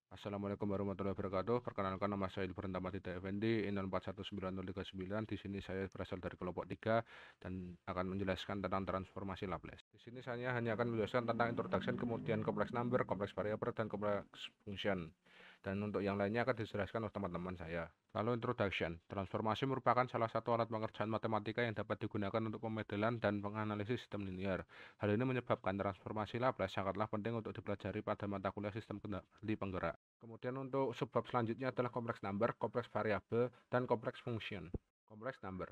Assalamualaikum warahmatullahi wabarakatuh. Perkenalkan, nama saya Ilfan Tamatida Effendi, INAL 419039. Di sini saya berasal dari kelompok 3 dan akan menjelaskan tentang transformasi Laplace. Di sini saya hanya akan menjelaskan tentang introduction, kemudian kompleks number, kompleks variabel, dan kompleks function. Dan untuk yang lainnya akan dijelaskan oleh teman-teman saya. Lalu introduction. Transformasi merupakan salah satu alat pengerjaan matematika yang dapat digunakan untuk pemodelan dan menganalisis sistem linear. Hal ini menyebabkan transformasi Laplace sangatlah penting untuk dipelajari pada mata kuliah sistem kendali penggerak. Kemudian untuk subbab selanjutnya adalah kompleks number, kompleks variabel, dan kompleks function. Kompleks number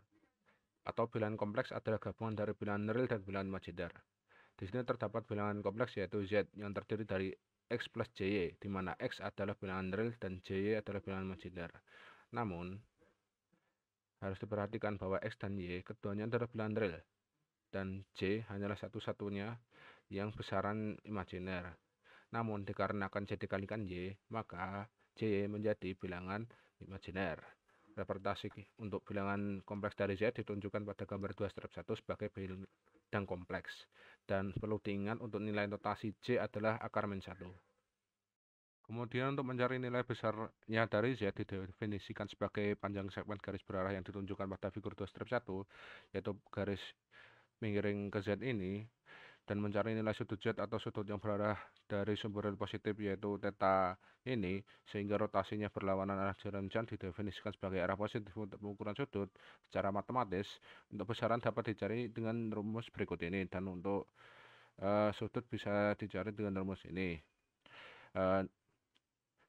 atau bilangan kompleks adalah gabungan dari bilangan real dan bilangan imajiner. Di sini terdapat bilangan kompleks yaitu Z yang terdiri dari X plus JY, di mana X adalah bilangan real dan JY adalah bilangan imajiner. Namun, harus diperhatikan bahwa X dan Y keduanya adalah bilangan real, dan J hanyalah satu-satunya yang besaran imajiner. Namun, dikarenakan Z dikalikan Y, maka J menjadi bilangan imajiner. Representasi untuk bilangan kompleks dari Z ditunjukkan pada gambar 2/1 sebagai bidang kompleks. Dan perlu diingat untuk nilai notasi J adalah akar min 1. Kemudian untuk mencari nilai besarnya dari Z didefinisikan sebagai panjang segmen garis berarah yang ditunjukkan pada figur 2/1, yaitu garis miring ke Z ini, dan mencari nilai sudut Z atau sudut yang berarah dari sumber real positif yaitu theta ini, sehingga rotasinya berlawanan arah jarum jam didefinisikan sebagai arah positif untuk pengukuran sudut. Secara matematis, untuk besaran dapat dicari dengan rumus berikut ini, dan untuk sudut bisa dicari dengan rumus ini.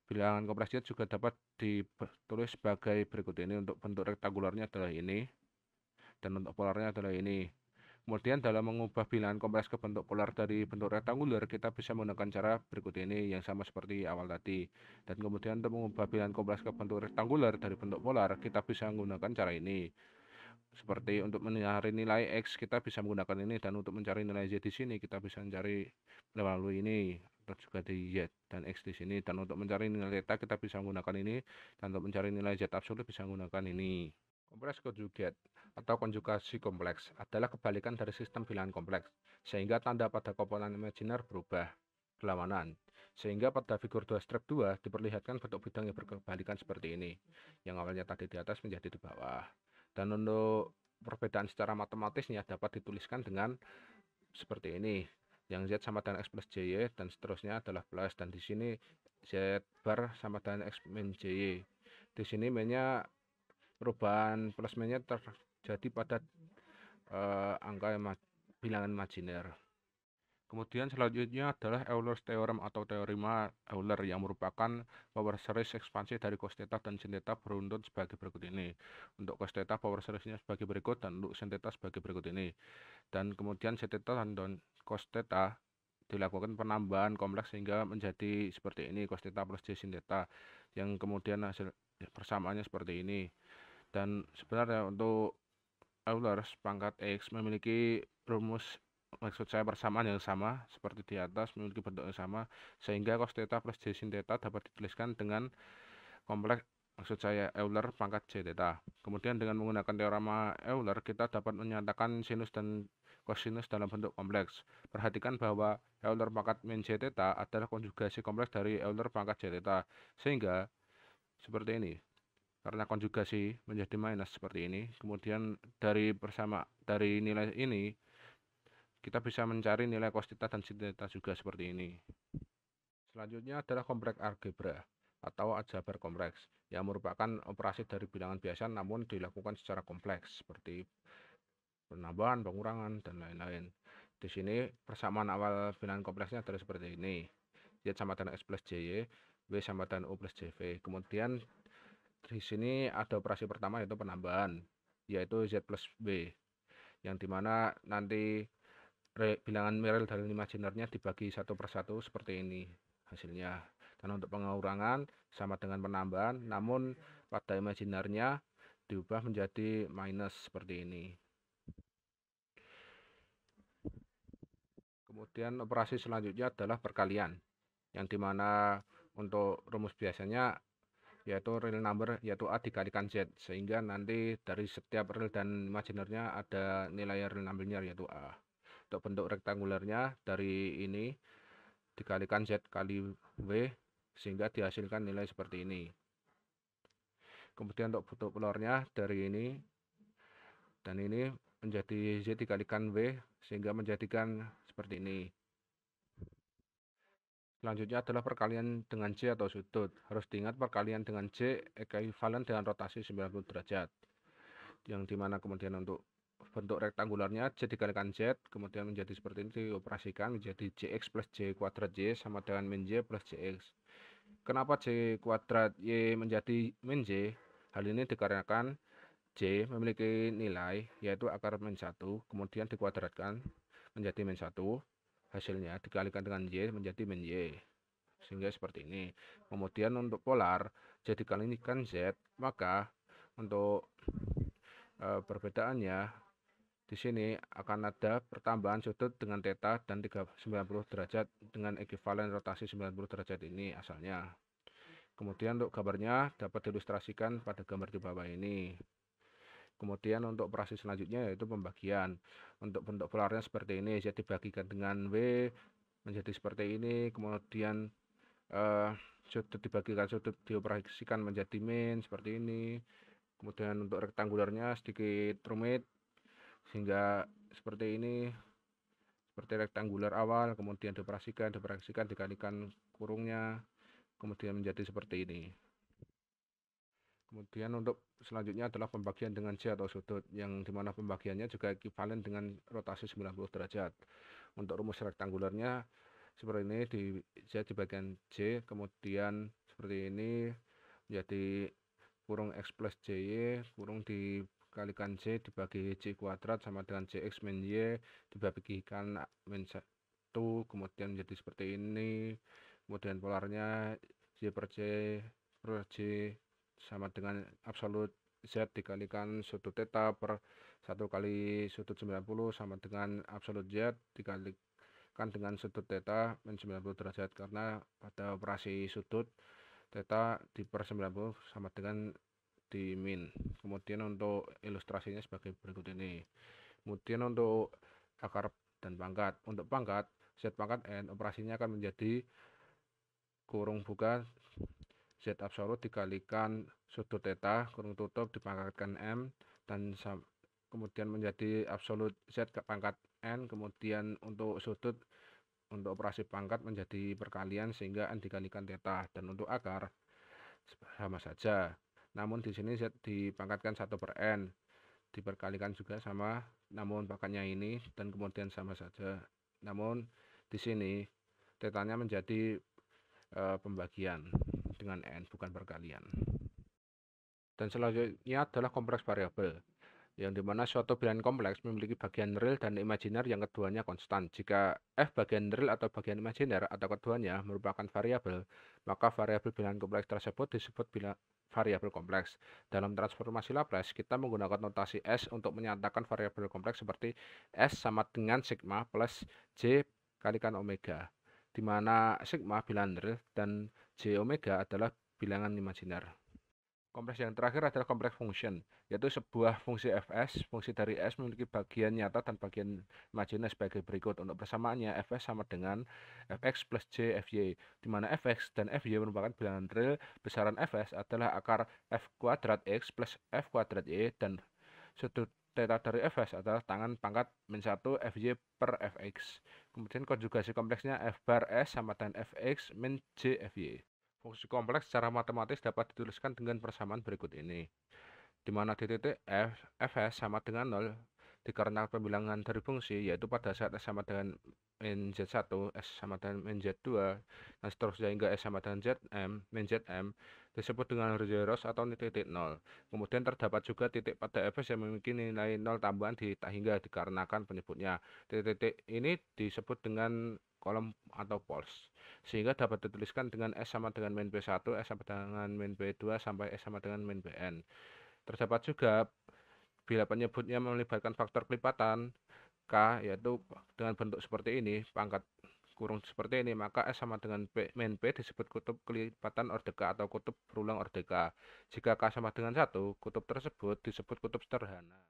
Bilangan kompleks Z juga dapat ditulis sebagai berikut ini. Untuk bentuk rektangularnya adalah ini, dan untuk polarnya adalah ini. Kemudian dalam mengubah bilangan kompleks ke bentuk polar dari bentuk rektangular, kita bisa menggunakan cara berikut ini yang sama seperti awal tadi. Dan kemudian untuk mengubah bilangan kompleks ke bentuk rektangular dari bentuk polar, kita bisa menggunakan cara ini. Seperti untuk mencari nilai X, kita bisa menggunakan ini, dan untuk mencari nilai Z di sini, kita bisa mencari melalui ini, atau juga di Z dan X di sini. Dan untuk mencari nilai theta, kita bisa menggunakan ini, dan untuk mencari nilai Z absolut bisa menggunakan ini. Kompleks konjugat atau konjugasi kompleks adalah kebalikan dari sistem bilangan kompleks, sehingga tanda pada komponen imajiner berubah berlawanan. Sehingga pada figur 2/2 diperlihatkan bentuk bidang yang berkebalikan seperti ini, yang awalnya tadi di atas menjadi di bawah. Dan untuk perbedaan secara matematisnya dapat dituliskan dengan seperti ini, yang Z sama dengan X plus JY dan seterusnya adalah plus, dan di sini Z bar sama dengan X min JY. Di sini minnya perubahan plus minusnya terjadi pada angka bilangan imajiner. Kemudian selanjutnya adalah Euler's Theorem atau teorema Euler, yang merupakan power series ekspansi dari cos theta dan sin theta beruntun sebagai berikut ini. Untuk cos theta power seriesnya sebagai berikut, dan untuk sin theta sebagai berikut ini. Dan kemudian sin theta dan cos theta dilakukan penambahan kompleks sehingga menjadi seperti ini, cos theta plus j sin theta, yang kemudian hasil persamaannya seperti ini. Dan sebenarnya untuk Euler pangkat X memiliki rumus, maksud saya persamaan yang sama seperti di atas, memiliki bentuk yang sama, sehingga cos theta plus j sin theta dapat dituliskan dengan kompleks, maksud saya Euler pangkat j theta. Kemudian dengan menggunakan teorema Euler, kita dapat menyatakan sinus dan kosinus dalam bentuk kompleks. Perhatikan bahwa Euler pangkat min j theta adalah konjugasi kompleks dari Euler pangkat j theta, sehingga seperti ini. Karena konjugasi menjadi minus seperti ini, kemudian dari nilai ini kita bisa mencari nilai cos theta dan sin theta juga seperti ini. Selanjutnya adalah kompleks algebra atau aljabar kompleks, yang merupakan operasi dari bilangan biasa namun dilakukan secara kompleks seperti penambahan, pengurangan, dan lain-lain. Di sini persamaan awal bilangan kompleksnya adalah seperti ini. Z sama dengan X plus JY, W sama dengan U plus JV. Kemudian di sini ada operasi pertama yaitu penambahan, yaitu Z plus B, yang dimana nanti bilangan real dan imajinernya dibagi satu per satu seperti ini hasilnya. Dan untuk pengurangan sama dengan penambahan, namun pada imajinernya diubah menjadi minus seperti ini. Kemudian operasi selanjutnya adalah perkalian, yang dimana untuk rumus biasanya yaitu real number yaitu A dikalikan Z, sehingga nanti dari setiap real dan imajinernya ada nilai real numbernya yaitu A. Untuk bentuk rektangularnya dari ini dikalikan Z kali W, sehingga dihasilkan nilai seperti ini. Kemudian untuk bentuk polarnya dari ini dan ini menjadi Z dikalikan W sehingga menjadikan seperti ini. Selanjutnya adalah perkalian dengan J atau sudut. Harus diingat perkalian dengan J ekuivalen dengan rotasi 90 derajat. Yang dimana kemudian untuk bentuk rektangularnya J dikalikan Z, kemudian menjadi seperti ini dioperasikan menjadi JX plus J kuadrat Y sama dengan min Y plus JX. Kenapa J kuadrat Y menjadi min Y? Hal ini dikarenakan J memiliki nilai yaitu akar min 1, kemudian dikuadratkan menjadi min 1, hasilnya dikalikan dengan Y menjadi min Y. Sehingga seperti ini. Kemudian untuk polar J dikalikan Z, maka untuk perbedaannya di sini akan ada pertambahan sudut dengan theta dan 90 derajat dengan ekuivalen rotasi 90 derajat ini asalnya. Kemudian untuk gambarnya dapat diilustrasikan pada gambar di bawah ini. Kemudian untuk operasi selanjutnya yaitu pembagian. Untuk bentuk polarnya seperti ini, Z dibagikan dengan W menjadi seperti ini. Kemudian sudut dibagikan sudut dioperasikan menjadi min seperti ini. Kemudian untuk rektangularnya sedikit rumit sehingga seperti ini, seperti rektangular awal, kemudian dioperasikan dikalikan kurungnya, kemudian menjadi seperti ini. Kemudian untuk selanjutnya adalah pembagian dengan J atau sudut, yang dimana pembagiannya juga ekuivalen dengan rotasi 90 derajat. Untuk rumus rektangularnya seperti ini, Z di bagian J, kemudian seperti ini menjadi kurung X plus JY, kurung dikalikan J dibagi J kuadrat sama dengan JX min Y, dibagikan min 1, kemudian menjadi seperti ini. Kemudian polarnya Y per J sama dengan absolut Z dikalikan sudut theta per 1 kali sudut 90 sama dengan absolut Z dikalikan dengan sudut theta min 90 derajat, karena pada operasi sudut theta di per 90 sama dengan di min. Kemudian untuk ilustrasinya sebagai berikut ini. Kemudian untuk akar dan pangkat. Untuk pangkat, Z pangkat N operasinya akan menjadi kurung buka Z absolut dikalikan sudut theta kurung tutup dipangkatkan M dan kemudian menjadi absolut Z pangkat N. Kemudian untuk sudut untuk operasi pangkat menjadi perkalian sehingga N dikalikan theta, dan untuk akar sama saja. Namun di sini Z dipangkatkan 1 per N diperkalikan juga sama, namun pangkatnya ini dan kemudian sama saja. Namun di sini tetanya menjadi pembagian dengan N, bukan perkalian. Dan selanjutnya adalah kompleks variabel, yang dimana suatu bilangan kompleks memiliki bagian real dan imajiner yang keduanya konstan. Jika F bagian real atau bagian imajiner atau keduanya merupakan variabel, maka variabel bilangan kompleks tersebut disebut variabel kompleks. Dalam transformasi Laplace, kita menggunakan notasi S untuk menyatakan variabel kompleks seperti S sama dengan sigma plus J kalikan omega, di mana sigma bilangan real dan J omega adalah bilangan imajiner. Kompleks yang terakhir adalah kompleks function, yaitu sebuah fungsi fs. Fungsi dari S memiliki bagian nyata dan bagian imajiner sebagai berikut. Untuk persamaannya, fs sama dengan fx plus j fy, di mana fx dan fy merupakan bilangan real. Besaran fs adalah akar f kuadrat x plus f kuadrat y, dan sudut theta dari fs adalah tangan pangkat min 1 fy per fx. Kemudian konjugasi kompleksnya f bar s sama dengan fx min j fy. Fungsi kompleks secara matematis dapat dituliskan dengan persamaan berikut ini, di mana di titik f, fs sama dengan 0 dikarenakan pembilangan dari fungsi, yaitu pada saat s sama dengan min z1, s sama dengan min z2, dan seterusnya hingga s sama dengan zm, min zm, disebut dengan zeros atau titik 0. Kemudian terdapat juga titik pada fs yang memiliki nilai 0 tambahan di tak hingga dikarenakan penyebutnya. Titik-titik ini disebut dengan kolom atau poles, sehingga dapat dituliskan dengan S sama dengan min P1, S sama dengan min P2, sampai S sama dengan min Pn. Terdapat juga bila penyebutnya melibatkan faktor kelipatan K, yaitu dengan bentuk seperti ini, pangkat kurung seperti ini, maka S sama dengan min P disebut kutub kelipatan orde K atau kutub berulang orde K. Jika K sama dengan 1, kutub tersebut disebut kutub sederhana.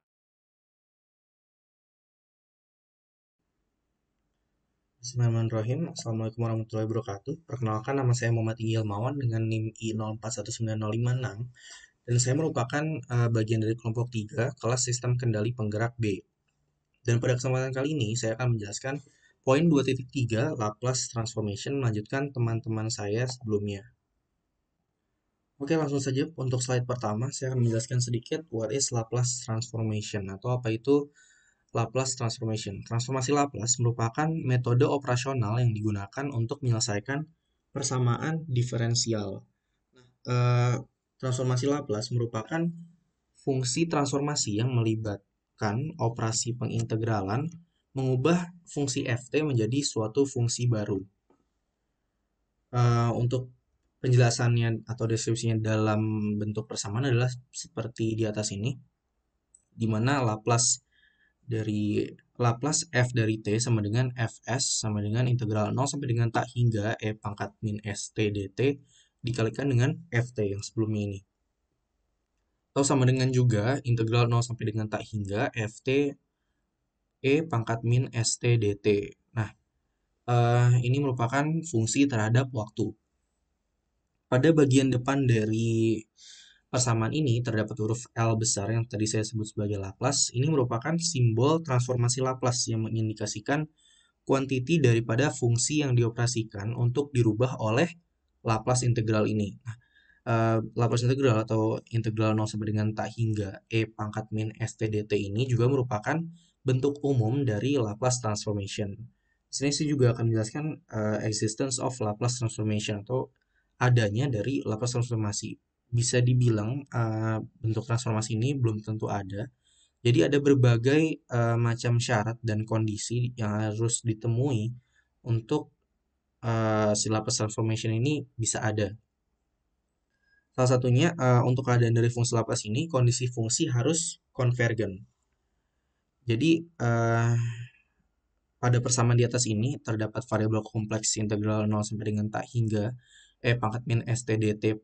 Bismillahirrahmanirrahim. Assalamualaikum warahmatullahi wabarakatuh. Perkenalkan, nama saya Muhammad Igi Hilmawan dengan NIM I041956, dan saya merupakan bagian dari kelompok 3 kelas Sistem Kendali Penggerak B. Dan pada kesempatan kali ini saya akan menjelaskan poin 2.3 Laplace Transformation, melanjutkan teman-teman saya sebelumnya. Oke, langsung saja untuk slide pertama saya akan menjelaskan sedikit what is Laplace Transformation atau apa itu Laplace Transformation. Transformasi Laplace merupakan metode operasional yang digunakan untuk menyelesaikan persamaan diferensial. Eh, Transformasi Laplace merupakan fungsi transformasi yang melibatkan operasi pengintegralan mengubah fungsi ft menjadi suatu fungsi baru. Untuk penjelasannya atau deskripsinya dalam bentuk persamaan adalah seperti di atas ini, di mana Laplace dari Laplace f dari t sama dengan fs sama dengan integral 0 sampai dengan tak hingga e pangkat min st dt dikalikan dengan ft yang sebelumnya ini. Atau sama dengan juga integral 0 sampai dengan tak hingga ft e pangkat min st dt. Nah, ini merupakan fungsi terhadap waktu. Pada bagian depan dari persamaan ini terdapat huruf L besar yang tadi saya sebut sebagai Laplace. Ini merupakan simbol transformasi Laplace yang mengindikasikan kuantiti daripada fungsi yang dioperasikan untuk dirubah oleh Laplace integral ini. Nah, Laplace integral atau integral 0 sampai dengan tak hingga e pangkat min st dt ini juga merupakan bentuk umum dari Laplace transformation. Di sini saya juga akan menjelaskan existence of Laplace transformation atau adanya dari Laplace transformasi. Bisa dibilang bentuk transformasi ini belum tentu ada. Jadi ada berbagai macam syarat dan kondisi yang harus ditemui untuk si Laplace transformation ini bisa ada. Salah satunya untuk keadaan dari fungsi Laplace ini, kondisi fungsi harus konvergen. Jadi pada persamaan di atas ini terdapat variabel kompleks integral 0 sampai dengan tak hingga e pangkat min st dt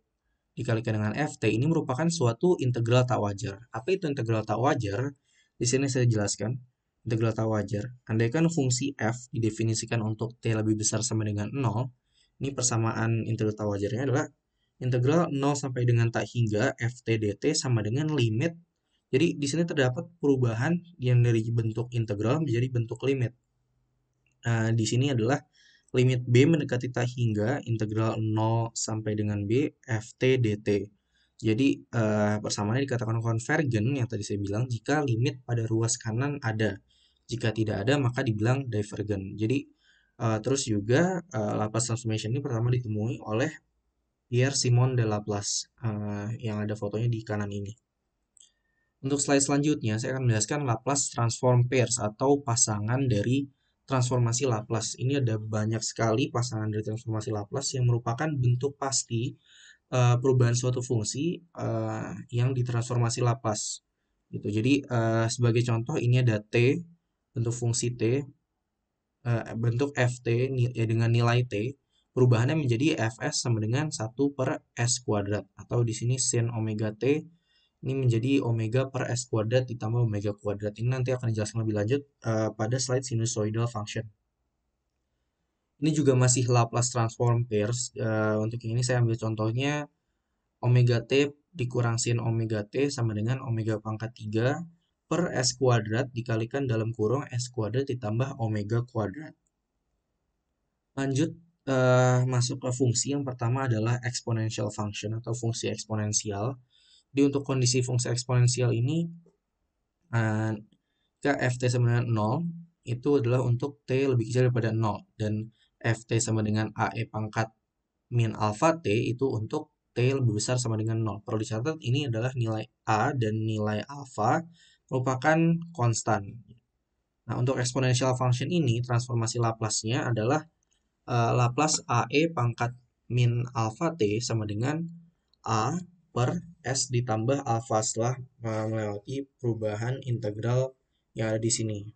dikalikan dengan ft. Ini merupakan suatu integral tak wajar. Apa itu integral tak wajar? Di sini saya jelaskan. Integral tak wajar. Andaikan fungsi f didefinisikan untuk t lebih besar sama dengan 0, ini persamaan integral tak wajarnya adalah integral 0 sampai dengan tak hingga ft dt sama dengan limit. Jadi di sini terdapat perubahan yang dari bentuk integral menjadi bentuk limit. Nah, di sini adalah limit b mendekati tak hingga integral 0 sampai dengan b ft dt. Jadi persamaannya dikatakan konvergen yang tadi saya bilang jika limit pada ruas kanan ada. Jika tidak ada maka dibilang divergen. Jadi terus juga Laplace transformation ini pertama ditemui oleh Pierre-Simon de Laplace yang ada fotonya di kanan ini. Untuk slide selanjutnya, saya akan menjelaskan Laplace transform pairs atau pasangan dari transformasi Laplace. Ini ada banyak sekali pasangan dari transformasi Laplace yang merupakan bentuk pasti perubahan suatu fungsi yang ditransformasi Laplace. Gitu. Jadi sebagai contoh ini ada t, bentuk fungsi t, bentuk ft dengan nilai t, perubahannya menjadi fs sama dengan 1 per s kuadrat. Atau di sini sin omega t ini menjadi omega per s kuadrat ditambah omega kuadrat. Ini nanti akan dijelaskan lebih lanjut pada slide sinusoidal function. Ini juga masih Laplace transform pairs. Untuk yang ini saya ambil contohnya omega t dikurang sin omega t sama dengan omega pangkat 3 per s kuadrat dikalikan dalam kurung s kuadrat ditambah omega kuadrat. Lanjut masuk ke fungsi. Yang pertama adalah exponential function atau fungsi eksponensial. Di untuk kondisi fungsi eksponensial ini jika ft sama dengan 0 itu adalah untuk t lebih kecil daripada 0 dan ft sama dengan ae pangkat min alpha t itu untuk t lebih besar sama dengan 0. Perlu dicatat ini adalah nilai a dan nilai alpha merupakan konstan. Nah, untuk exponential function ini transformasi Laplace-nya adalah Laplace ae pangkat min alpha t sama dengan a per s ditambah alpha setelah melewati perubahan integral yang ada di sini.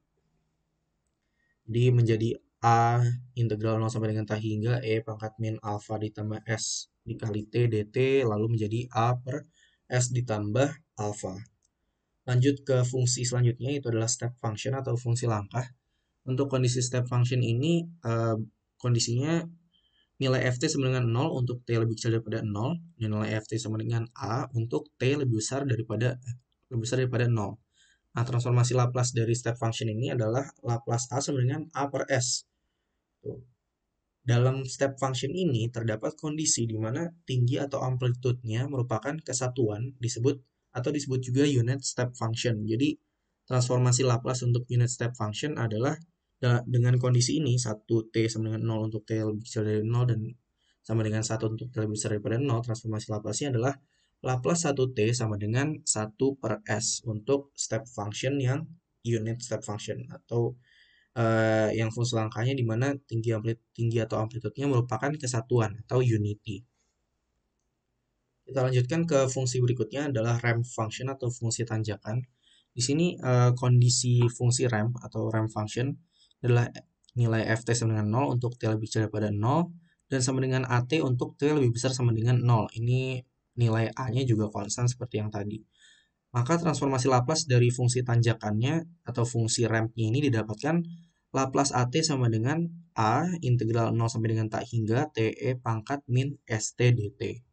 Jadi menjadi a integral 0 sampai dengan tak hingga e pangkat min alpha ditambah s dikali t dt lalu menjadi a per s ditambah alpha. Lanjut ke fungsi selanjutnya itu adalah step function atau fungsi langkah. Untuk kondisi step function ini kondisinya nilai ft sama dengan 0 untuk t lebih kecil daripada 0 dan nilai ft sama dengan a untuk t lebih besar daripada 0. Nah, transformasi Laplace dari step function ini adalah Laplace a sama dengan a per s. Tuh. Dalam step function ini terdapat kondisi di mana tinggi atau amplitude-nya merupakan kesatuan disebut juga unit step function. Jadi transformasi Laplace untuk unit step function adalah dengan kondisi ini 1t sama dengan 0 untuk t lebih kecil dari 0 dan sama dengan 1 untuk t lebih besar daripada 0. Transformasi Laplace-nya adalah Laplace 1t sama dengan 1 per s untuk step function yang unit step function atau yang fungsi langkahnya di mana tinggi atau amplitude-nya merupakan kesatuan atau unity. Kita lanjutkan ke fungsi berikutnya adalah ramp function atau fungsi tanjakan. Di sini kondisi fungsi ramp atau ramp function adalah nilai ft sama dengan 0 untuk t lebih kecil daripada 0 dan sama dengan at untuk t lebih besar sama dengan 0. Ini nilai a-nya juga konstan seperti yang tadi. Maka transformasi Laplace dari fungsi tanjakannya atau fungsi ramp-nya ini didapatkan Laplace at sama dengan a integral 0 sampai dengan tak hingga te pangkat min st dt.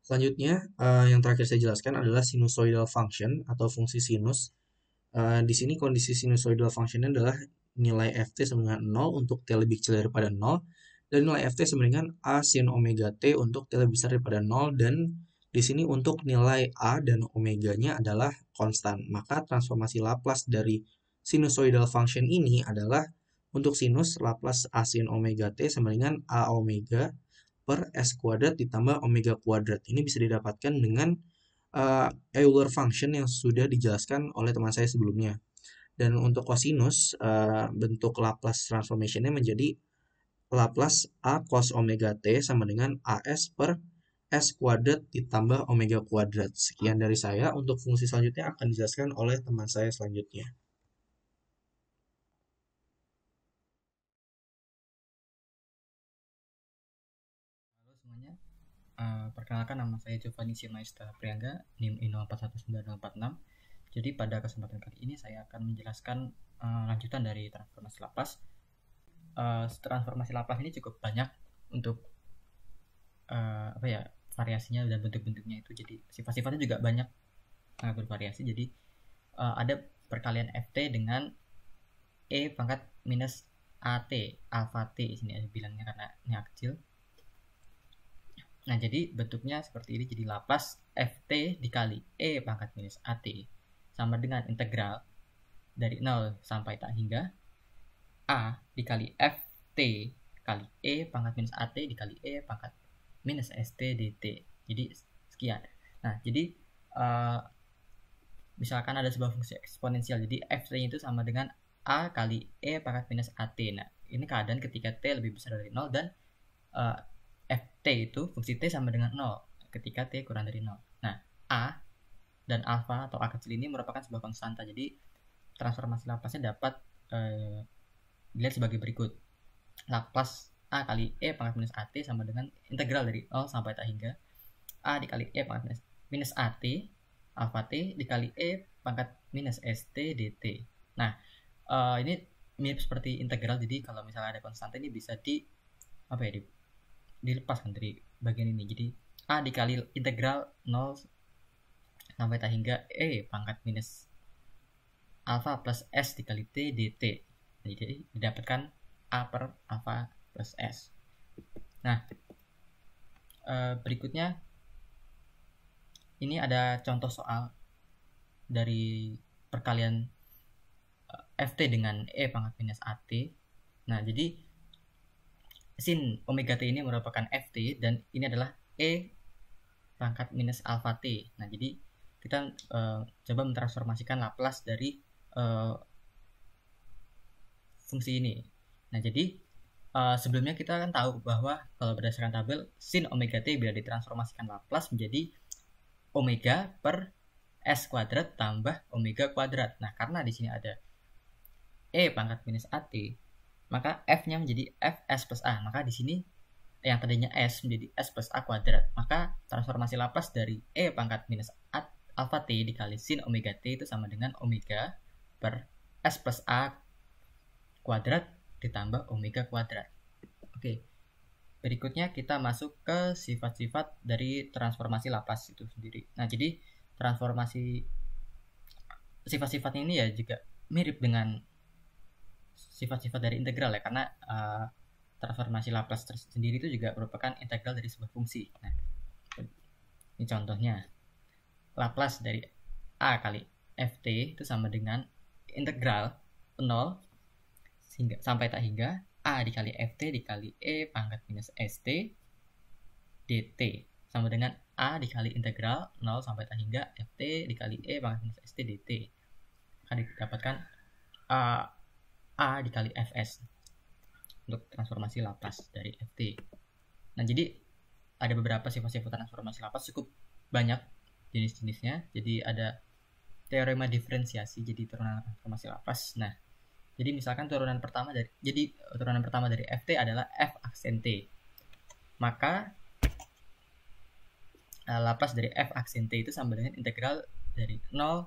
Selanjutnya, yang terakhir saya jelaskan adalah sinusoidal function atau fungsi sinus. Di sini kondisi sinusoidal function adalah nilai ft sama dengan 0 untuk t lebih kecil daripada 0 dan nilai ft sama dengan a sin omega t untuk t lebih besar daripada 0 dan di sini untuk nilai a dan omeganya adalah konstan. Maka transformasi Laplace dari sinusoidal function ini adalah untuk sinus Laplace a sin omega t sama dengan a omega per s kuadrat ditambah omega kuadrat. Ini bisa didapatkan dengan Euler function yang sudah dijelaskan oleh teman saya sebelumnya. Dan untuk kosinus, bentuk Laplace transformation-nya menjadi Laplace a cos omega t sama dengan as per s kuadrat ditambah omega kuadrat. Sekian dari saya. Untuk fungsi selanjutnya akan dijelaskan oleh teman saya selanjutnya. Halo semuanya, perkenalkan nama saya Giovanni Simaista Priangga, NIM INO 419046. Jadi pada kesempatan kali ini saya akan menjelaskan lanjutan dari transformasi Laplace. Transformasi Laplace ini cukup banyak untuk variasinya dan bentuk-bentuknya itu. Jadi sifat-sifatnya juga banyak, sangat bervariasi. Jadi ada perkalian ft dengan e pangkat minus at alpha t, sini ada bilangnya karena ini kecil. Nah, jadi bentuknya seperti ini. Jadi Laplace ft dikali e pangkat minus at sama dengan integral dari 0 sampai tak hingga a dikali ft kali e pangkat minus at dikali e pangkat minus st dt. Jadi sekian. Nah, jadi misalkan ada sebuah fungsi eksponensial. Jadi ft itu sama dengan a kali e pangkat minus at. Nah, ini keadaan ketika t lebih besar dari 0 dan ft itu fungsi t sama dengan 0 ketika t kurang dari 0. Nah, a dan alfa atau a kecil ini merupakan sebuah konstanta. Jadi transformasi Laplace-nya dapat dilihat sebagai berikut. Laplace a kali e pangkat minus at sama dengan integral dari 0 sampai tak hingga a dikali e pangkat minus at alfa t dikali e pangkat minus st dt. Nah, ini mirip seperti integral. Jadi kalau misalnya ada konstanta ini bisa dilepaskan dari bagian ini. Jadi a dikali integral 0 sampai tak hingga e pangkat minus alfa plus s dikali t dt. Jadi didapatkan a per alfa plus s. Nah, berikutnya ini ada contoh soal dari perkalian ft dengan e pangkat minus at. Nah, jadi sin omega t ini merupakan ft dan ini adalah e pangkat minus alpha t. Nah, jadi kita coba mentransformasikan Laplace dari fungsi ini. Nah, jadi sebelumnya kita kan tahu bahwa kalau berdasarkan tabel sin omega t bila ditransformasikan Laplace menjadi omega per s kuadrat tambah omega kuadrat. Nah, karena di sini ada e pangkat minus at, maka f-nya menjadi fs plus a. Maka di sini yang tadinya s menjadi s plus a kuadrat. Maka transformasi Laplace dari e pangkat minus at alpha t dikali sin omega t itu sama dengan omega per S plus A kuadrat ditambah omega kuadrat. Oke. Berikutnya kita masuk ke sifat-sifat dari transformasi Laplace itu sendiri. Nah, jadi transformasi sifat-sifat ini ya juga mirip dengan sifat-sifat dari integral ya, karena transformasi Laplace sendiri itu juga merupakan integral dari sebuah fungsi. Nah, ini contohnya. Laplace dari A kali ft itu sama dengan integral 0 sampai tak hingga A dikali ft dikali e pangkat minus st dt sama dengan A dikali integral 0 sampai tak hingga ft dikali e pangkat minus st dt. Akan didapatkan A dikali fs untuk transformasi Laplace dari ft. Nah, jadi ada beberapa sifat-sifat transformasi Laplace, cukup banyak jenis-jenisnya. Jadi ada teorema diferensiasi, jadi turunan transformasi Laplace. Nah, jadi misalkan turunan pertama dari ft adalah f aksen t. Maka Laplace dari f aksen t itu sama dengan integral dari 0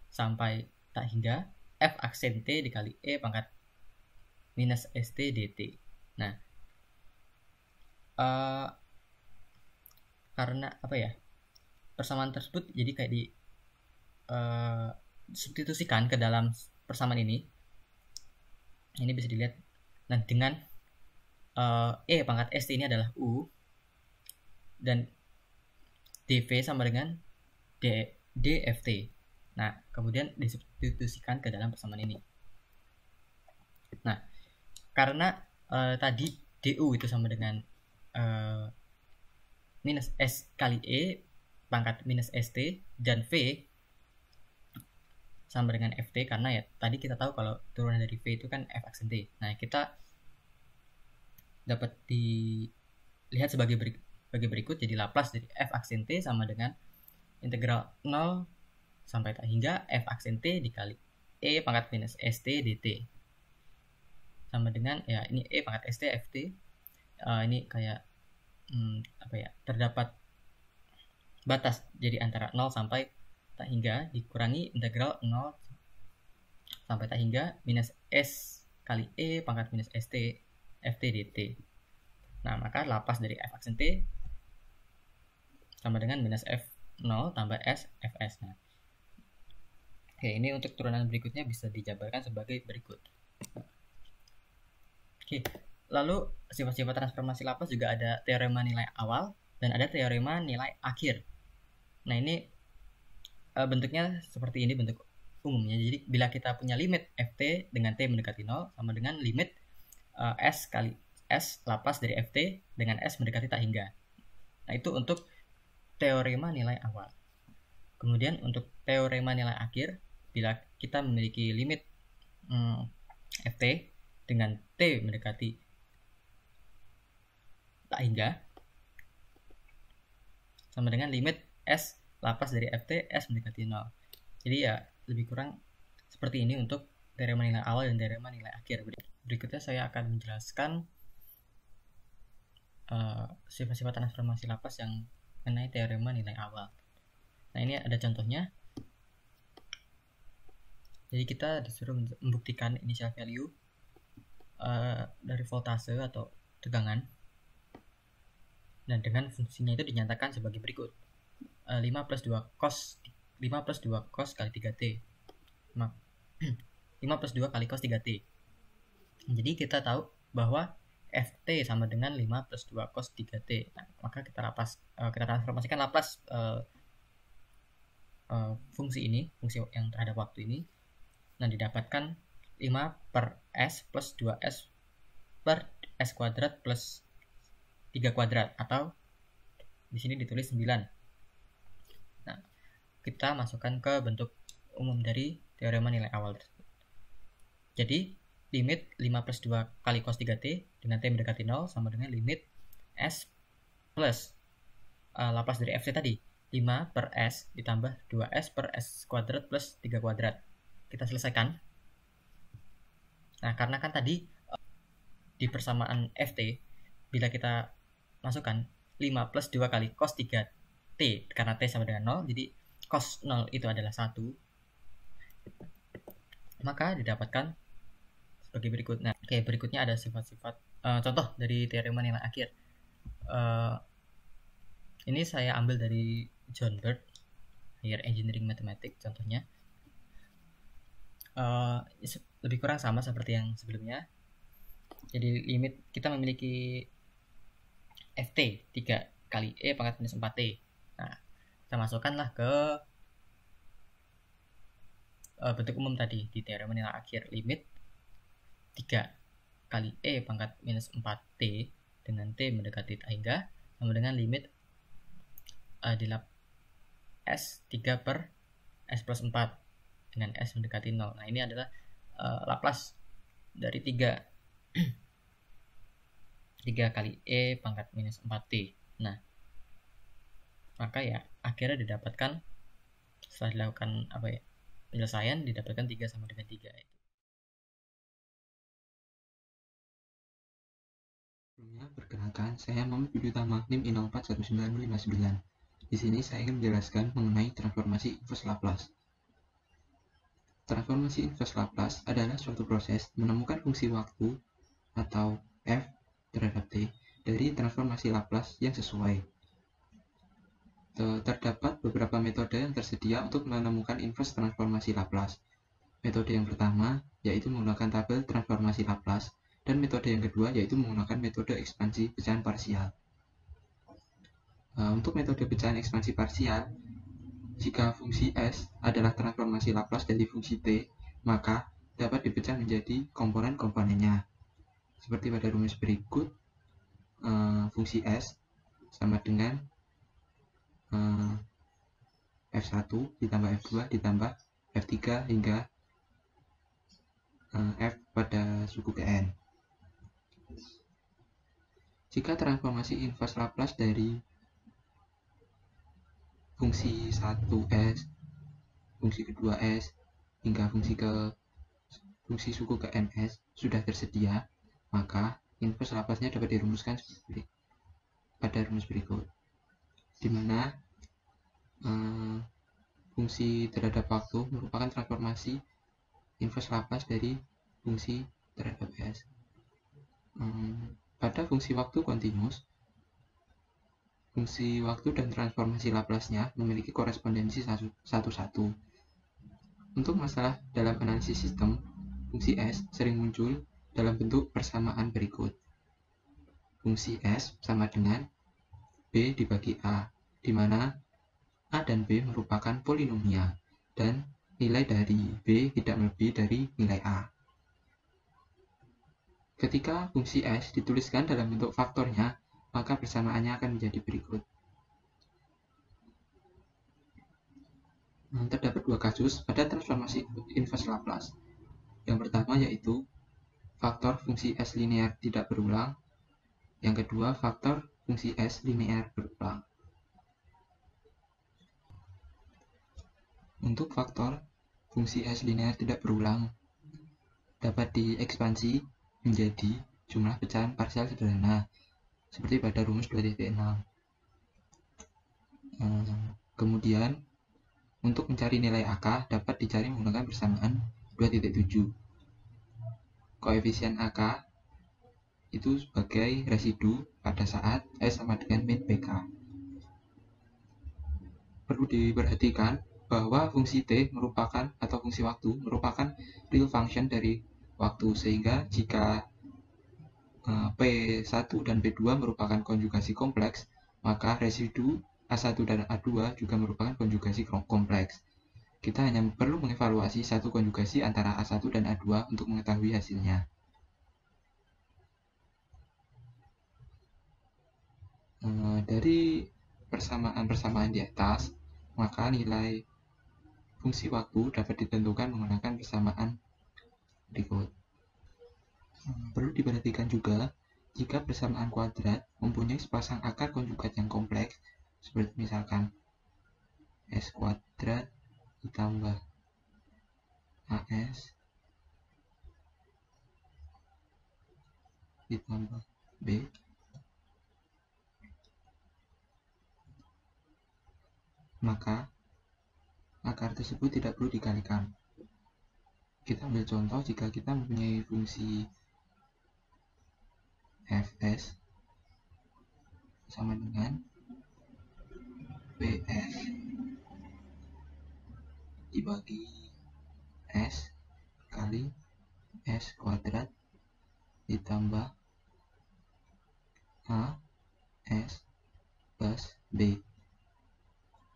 sampai tak hingga f aksen t dikali e pangkat minus st dt. Nah, karena apa ya, persamaan tersebut jadi kayak di substitusikan ke dalam persamaan ini bisa dilihat. Nah, dengan e pangkat st ini adalah u dan dv sama dengan dft. Nah, kemudian disubstitusikan ke dalam persamaan ini. Nah, karena tadi du itu sama dengan minus s kali e pangkat minus st dan v sama dengan ft, karena ya tadi kita tahu kalau turunan dari v itu kan f aksen t. Nah, kita dapat dilihat sebagai berikut. Jadi Laplace dari f aksen t sama dengan integral 0 sampai tak hingga f aksen t dikali e pangkat minus st dt sama dengan ya ini e pangkat st ft. Ini kayak terdapat batas, jadi antara 0 sampai tak hingga dikurangi integral 0 sampai tak hingga minus s kali e pangkat minus st ft dt. Nah, maka Laplace dari f aksen t sama dengan minus f0 tambah s fs. Nah, oke, ini untuk turunan berikutnya bisa dijabarkan sebagai berikut. Oke, lalu sifat-sifat transformasi Laplace juga ada teorema nilai awal dan ada teorema nilai akhir. Nah, ini bentuknya seperti ini bentuk umumnya. Jadi bila kita punya limit ft dengan t mendekati 0 sama dengan limit s kali s Laplace dari ft dengan s mendekati tak hingga. Nah, itu untuk teorema nilai awal. Kemudian untuk teorema nilai akhir, bila kita memiliki limit ft dengan t mendekati tak hingga sama dengan limit s Laplace dari ft s mendekati 0. Jadi ya lebih kurang seperti ini untuk teorema nilai awal dan teorema nilai akhir. Berikutnya saya akan menjelaskan sifat-sifat transformasi Laplace yang mengenai teorema nilai awal. Nah, ini ada contohnya. Jadi kita disuruh membuktikan initial value dari voltase atau tegangan, dan dengan fungsinya itu dinyatakan sebagai berikut. 5 plus 2 cos kali 3t 5 plus 2 kali cos 3t. Jadi kita tahu bahwa ft sama dengan 5 plus 2 cos 3t. Nah, maka kita transformasikan Laplace fungsi yang terhadap waktu ini. Nah, didapatkan 5 per s plus 2s per s kuadrat plus 3 kuadrat, atau di sini ditulis 9. Nah, kita masukkan ke bentuk umum dari teorema nilai awal tersebut. Jadi limit 5 plus 2 kali cos 3t dengan t mendekati 0 sama dengan limit s plus Laplace dari ft tadi, 5 per s ditambah 2s per s kuadrat plus 3 kuadrat. Kita selesaikan. Nah, karena kan tadi di persamaan ft, bila kita masukkan 5 plus 2 kali cos 3t, karena t sama dengan 0, jadi cos 0 itu adalah 1. maka didapatkan sebagai berikut. Nah, berikutnya ada sifat-sifat contoh dari teorema nilai akhir. Ini saya ambil dari John Bird, Higher Engineering Mathematics contohnya. Lebih kurang sama seperti yang sebelumnya. Jadi limit kita memiliki Ft 3 kali E pangkat minus 4T. Nah, kita masukkanlah ke bentuk umum tadi di teorema nilai akhir. Limit 3 kali E pangkat minus 4T dengan T mendekati tak hingga sama dengan limit S 3 per S plus 4 dengan S mendekati 0. Nah, ini adalah Laplace dari 3 kali E pangkat minus 4T. Nah, maka ya akhirnya didapatkan setelah dilakukan penyelesaian didapatkan 3 sama dengan 3 itu. Perkenalkan, saya Muhammad Budi Utama, NIM I041959. Di sini saya ingin menjelaskan mengenai transformasi inverse Laplace. Transformasi inverse Laplace adalah suatu proses menemukan fungsi waktu atau f terhadap t dari transformasi Laplace yang sesuai. Terdapat beberapa metode yang tersedia untuk menemukan inverse transformasi Laplace. Metode yang pertama yaitu menggunakan tabel transformasi Laplace, dan metode yang kedua yaitu menggunakan metode ekspansi pecahan parsial. Untuk metode pecahan ekspansi parsial, jika fungsi S adalah transformasi Laplace dari fungsi T, maka dapat dipecah menjadi komponen-komponennya. Seperti pada rumus berikut, fungsi S sama dengan F1 ditambah F2 ditambah F3 hingga F pada suku Kn. Jika transformasi inverse Laplace dari fungsi 1S, fungsi kedua S, hingga fungsi suku ke ns sudah tersedia, maka inverse Laplace-nya dapat dirumuskan seperti pada rumus berikut, di mana fungsi terhadap waktu merupakan transformasi inverse Laplace dari fungsi terhadap S. Pada fungsi waktu kontinus, fungsi waktu dan transformasi Laplace-nya memiliki korespondensi satu-satu. Untuk masalah dalam analisis sistem, fungsi S sering muncul dalam bentuk persamaan berikut. Fungsi S sama dengan B dibagi A, di mana A dan B merupakan polinomial, dan nilai dari B tidak lebih dari nilai A. Ketika fungsi S dituliskan dalam bentuk faktornya, maka persamaannya akan menjadi berikut. Terdapat dua kasus pada transformasi inverse Laplace. Yang pertama yaitu faktor fungsi S linear tidak berulang. Yang kedua, faktor fungsi S linear berulang. Untuk faktor fungsi S linear tidak berulang dapat diekspansi menjadi jumlah pecahan parsial sederhana, seperti pada rumus 2.6. Kemudian, untuk mencari nilai AK dapat dicari menggunakan persamaan 2.7. Koefisien AK itu sebagai residu pada saat S sama dengan min PK. Perlu diperhatikan bahwa fungsi T merupakan atau fungsi waktu merupakan real function dari waktu, sehingga jika P1 dan P2 merupakan konjugasi kompleks, maka residu A1 dan A2 juga merupakan konjugasi kompleks. Kita hanya perlu mengevaluasi satu konjugasi antara A1 dan A2 untuk mengetahui hasilnya. Dari persamaan-persamaan di atas, maka nilai fungsi waktu dapat ditentukan menggunakan persamaan berikut. Perlu diperhatikan juga jika persamaan kuadrat mempunyai sepasang akar konjugat yang kompleks, seperti misalkan S kuadrat ditambah AS ditambah B, maka akar tersebut tidak perlu dikalikan. Kita ambil contoh jika kita mempunyai fungsi fs sama dengan pf dibagi s kali s kuadrat ditambah a s plus b.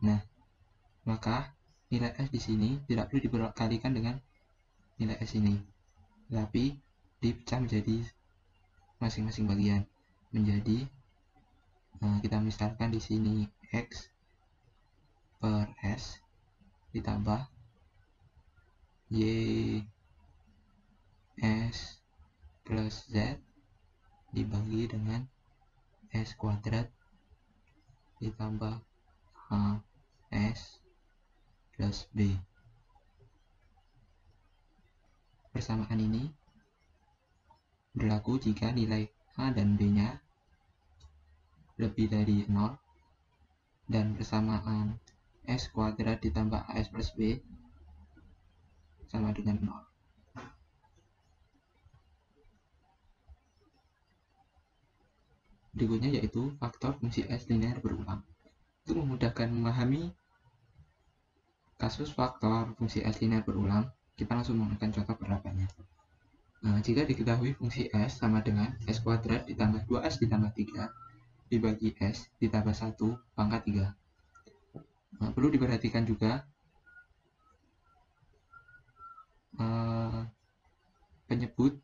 Nah, maka nilai s di sini tidak perlu dikalikan dengan nilai s ini, tapi dipecah menjadi masing-masing bagian. Menjadi kita misalkan di sini x per s ditambah y s plus z dibagi dengan s kuadrat ditambah a s plus b. Persamaan ini berlaku jika nilai a dan b nya lebih dari 0 dan persamaan s kuadrat ditambah as plus b sama dengan 0. Berikutnya yaitu faktor fungsi s linear berulang. Untuk memudahkan memahami kasus faktor fungsi s linear berulang, kita langsung menggunakan contoh penerapannya. Jika diketahui fungsi s sama dengan s kuadrat ditambah 2s ditambah 3 dibagi s ditambah 1 pangkat 3. Perlu diperhatikan juga penyebut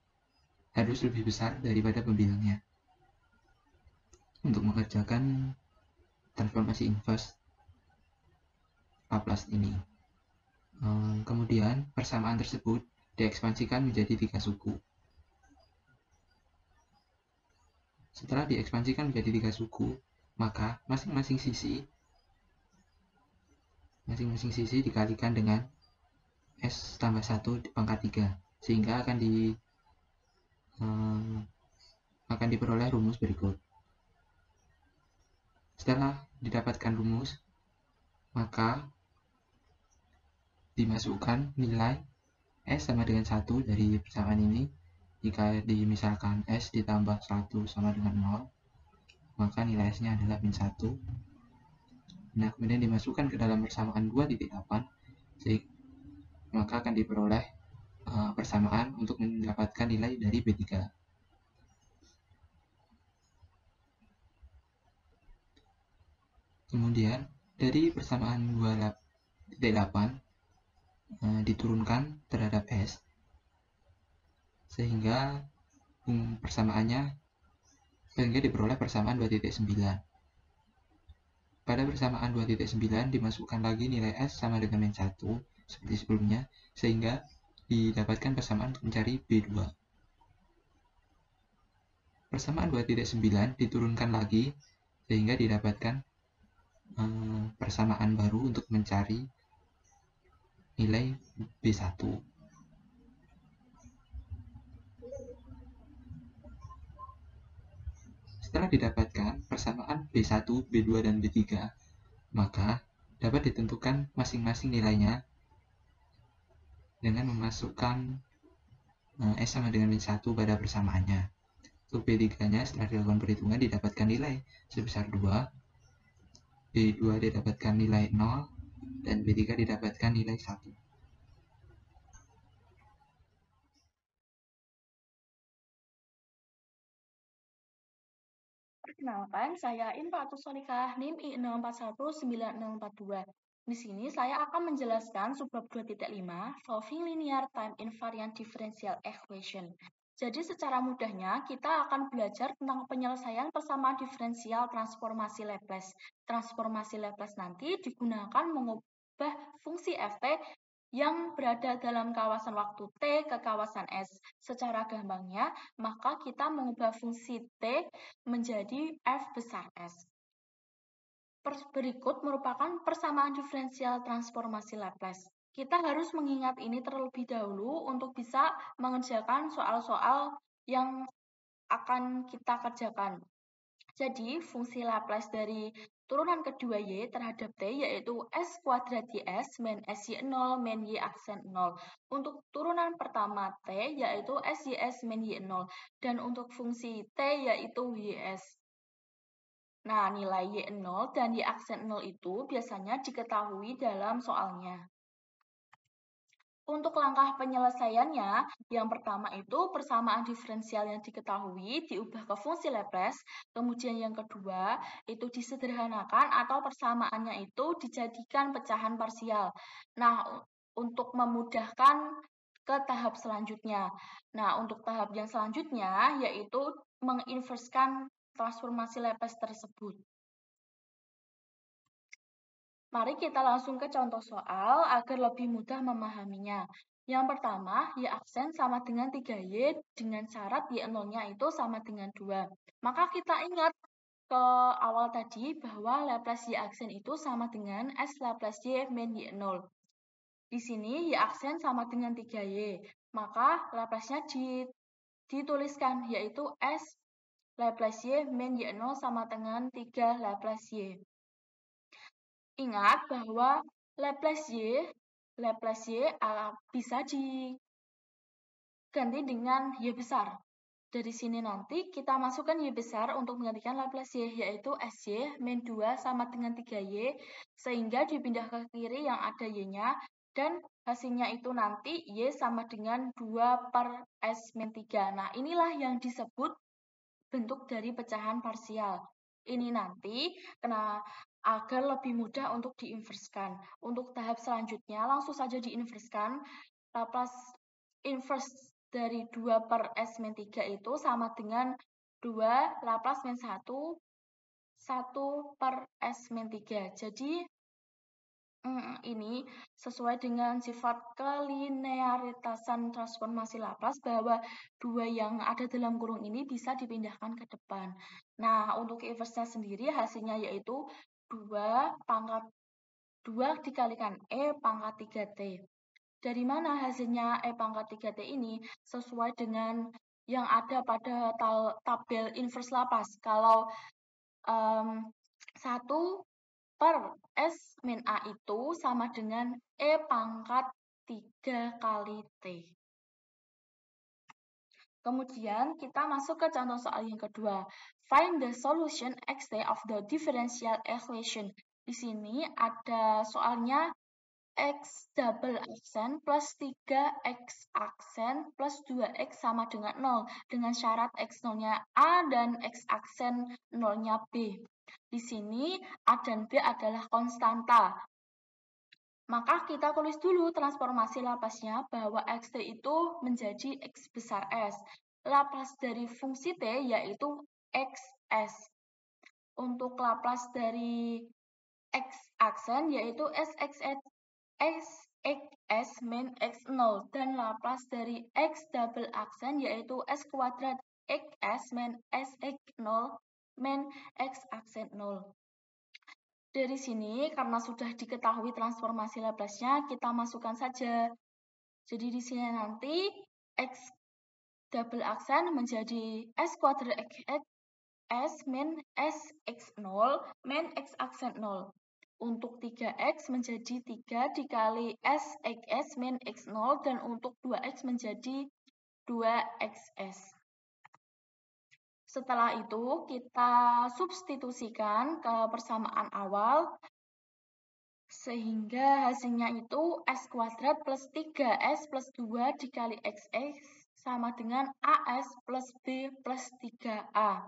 harus lebih besar daripada pembilangnya untuk mengerjakan transformasi inverse Laplace ini. Kemudian persamaan tersebut diekspansikan menjadi 3 suku. Setelah diekspansikan menjadi 3 suku, maka masing-masing sisi dikalikan dengan s tambah 1 pangkat 3, sehingga akan diperoleh rumus berikut. Setelah didapatkan rumus, maka dimasukkan nilai s sama dengan 1 dari persamaan ini. Jika dimisalkan s ditambah 1 sama dengan 0, maka nilai s-nya adalah min 1. Nah, kemudian dimasukkan ke dalam persamaan 2.8, maka akan diperoleh persamaan untuk mendapatkan nilai dari B3. Kemudian dari persamaan 2.8 diturunkan terhadap S, sehingga diperoleh persamaan 2.9. Pada persamaan 2.9 dimasukkan lagi nilai S sama dengan min 1 seperti sebelumnya, sehingga didapatkan persamaan untuk mencari B2. Persamaan 2.9 diturunkan lagi sehingga didapatkan persamaan baru untuk mencari nilai B1. Setelah didapatkan persamaan B1, B2, dan B3, maka dapat ditentukan masing-masing nilainya dengan memasukkan S sama dengan min 1 pada persamaannya. Untuk B3-nya setelah dilakukan perhitungan didapatkan nilai sebesar 2, B2 didapatkan nilai 0, dan B3 didapatkan nilai 1. Perkenalkan, saya Infatus Solikah, NIM I6419042. Di sini saya akan menjelaskan subbab 2.5, solving linear time invariant differential equation. Jadi secara mudahnya kita akan belajar tentang penyelesaian persamaan diferensial transformasi Laplace. Transformasi Laplace nanti digunakan mengubah fungsi ft yang berada dalam kawasan waktu T ke kawasan S. Secara gampangnya, maka kita mengubah fungsi T menjadi F besar S. Berikut merupakan persamaan diferensial transformasi Laplace. Kita harus mengingat ini terlebih dahulu untuk bisa mengerjakan soal-soal yang akan kita kerjakan. Jadi, fungsi Laplace dari turunan kedua Y terhadap T yaitu S kuadrat YS min SY0 min Y aksen 0. Untuk turunan pertama T yaitu SYS min Y0. Dan untuk fungsi T yaitu YS. Nah, nilai Y0 dan Y aksen 0 itu biasanya diketahui dalam soalnya. Untuk langkah penyelesaiannya, yang pertama itu persamaan diferensial yang diketahui diubah ke fungsi Laplace, kemudian yang kedua itu disederhanakan atau persamaannya itu dijadikan pecahan parsial. Nah, untuk memudahkan ke tahap selanjutnya. Nah, untuk tahap yang selanjutnya yaitu menginverskan transformasi Laplace tersebut. Mari kita langsung ke contoh soal agar lebih mudah memahaminya. Yang pertama, Y aksen sama dengan 3Y dengan syarat Y0-nya itu sama dengan 2. Maka kita ingat ke awal tadi bahwa Laplace Y aksen itu sama dengan S Laplace Y min Y0. Di sini Y aksen sama dengan 3Y, maka Laplace-nya dituliskan yaitu S Laplace Y min Y0 sama dengan 3 Laplace Y. Ingat bahwa Laplace Y bisa diganti dengan Y besar. Dari sini nanti kita masukkan Y besar untuk menggantikan Laplace Y, yaitu SY min 2 sama dengan 3Y, sehingga dipindah ke kiri yang ada Y-nya, dan hasilnya itu nanti Y sama dengan 2 per S min 3. Nah, inilah yang disebut bentuk dari pecahan parsial. Ini nanti agar lebih mudah untuk diinverskan. Untuk tahap selanjutnya langsung saja diinverskan. Laplace inverse dari 2 per S min 3 itu sama dengan 2 Laplace min 1 per S min 3. Jadi ini sesuai dengan sifat kelinearitasan transformasi Laplace bahwa 2 yang ada dalam kurung ini bisa dipindahkan ke depan. Nah, untuk inverse-nya sendiri hasilnya yaitu 2 dikalikan E pangkat 3T. Dari mana hasilnya E pangkat 3T ini? Sesuai dengan yang ada pada tabel inverse Laplace. Kalau 1 per S min A itu sama dengan E pangkat 3 kali T. Kemudian kita masuk ke contoh soal yang kedua. Find the solution xt of the differential equation. Di sini ada soalnya X double aksen plus 3X aksen plus 2X sama dengan 0. Dengan syarat X0-nya A dan X aksen 0-nya B. Di sini A dan B adalah konstanta. Maka kita tulis dulu transformasi Laplace-nya bahwa Xt itu menjadi X besar S. Laplace dari fungsi T yaitu Xs. Untuk Laplace dari X aksen yaitu Sx min X0. Dan Laplace dari X double aksen yaitu S kuadrat Xs min Sx0 min X aksen 0. Dari sini, karena sudah diketahui transformasi Laplace-nya, kita masukkan saja. Jadi di sini nanti X double aksen menjadi S kuadrat S min Sx0 min X aksen 0. Untuk 3X menjadi 3 dikali Sx min X0, dan untuk 2X menjadi 2Xs. Setelah itu, kita substitusikan ke persamaan awal, sehingga hasilnya itu S kuadrat plus 3S plus 2 dikali XX sama dengan AS plus B plus 3A.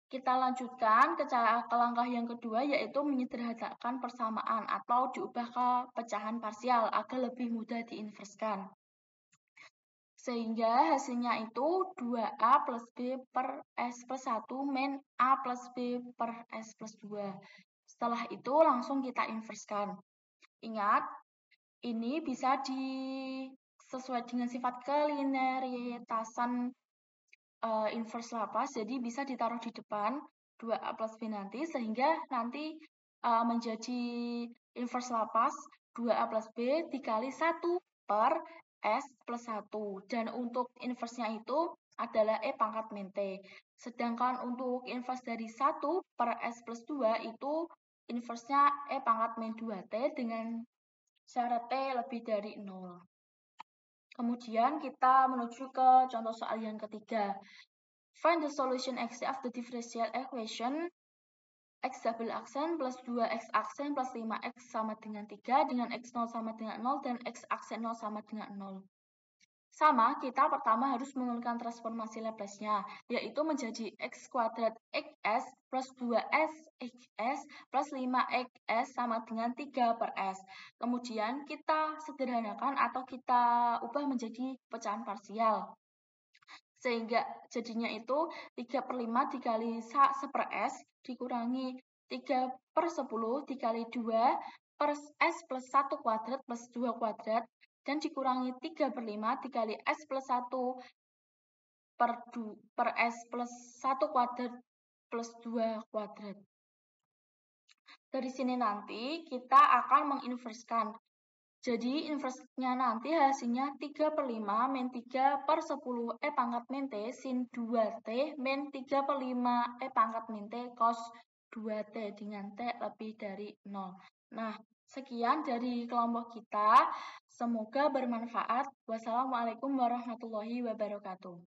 Kita lanjutkan ke langkah yang kedua, yaitu menyederhanakan persamaan atau diubah ke pecahan parsial agar lebih mudah diinverskan. Sehingga hasilnya itu 2A plus B per S plus 1 min A plus B per S plus 2. Setelah itu langsung kita inverskan. Ingat, ini bisa sesuai dengan sifat kelinearitasan inverse Laplace, jadi bisa ditaruh di depan 2A plus B nanti, sehingga nanti menjadi inverse Laplace 2A plus B dikali 1 per S plus 1. Dan untuk inverse-nya itu adalah E pangkat min T. Sedangkan untuk inverse dari 1 per S plus 2 itu inverse-nya E pangkat min 2T dengan syarat T lebih dari 0. Kemudian kita menuju ke contoh soal yang ketiga. Find the solution X of the differential equation X double aksen plus 2X aksen plus 5X sama dengan 3 dengan X0 sama dengan 0 dan X aksen 0 sama dengan 0. Sama, kita pertama harus menggunakan transformasi Laplace-nya, yaitu menjadi X kuadrat XS plus 2S XS plus 5XS sama dengan 3 per S. Kemudian kita sederhanakan atau kita ubah menjadi pecahan parsial. Sehingga jadinya itu 3 per 5 dikali 1 per S dikurangi 3 per 10 dikali 2 per S plus 1 kuadrat plus 2 kuadrat dan dikurangi 3 per 5 dikali S plus 1 per S plus 1 kuadrat plus 2 kuadrat. Dari sini nanti kita akan menginverskan. Jadi inverse-nya nanti hasilnya 3 per 5 min 3 per 10 E pangkat min T sin 2T min 3 per 5 E pangkat min T cos 2T dengan T lebih dari 0. Nah, sekian dari kelompok kita. Semoga bermanfaat. Wassalamualaikum warahmatullahi wabarakatuh.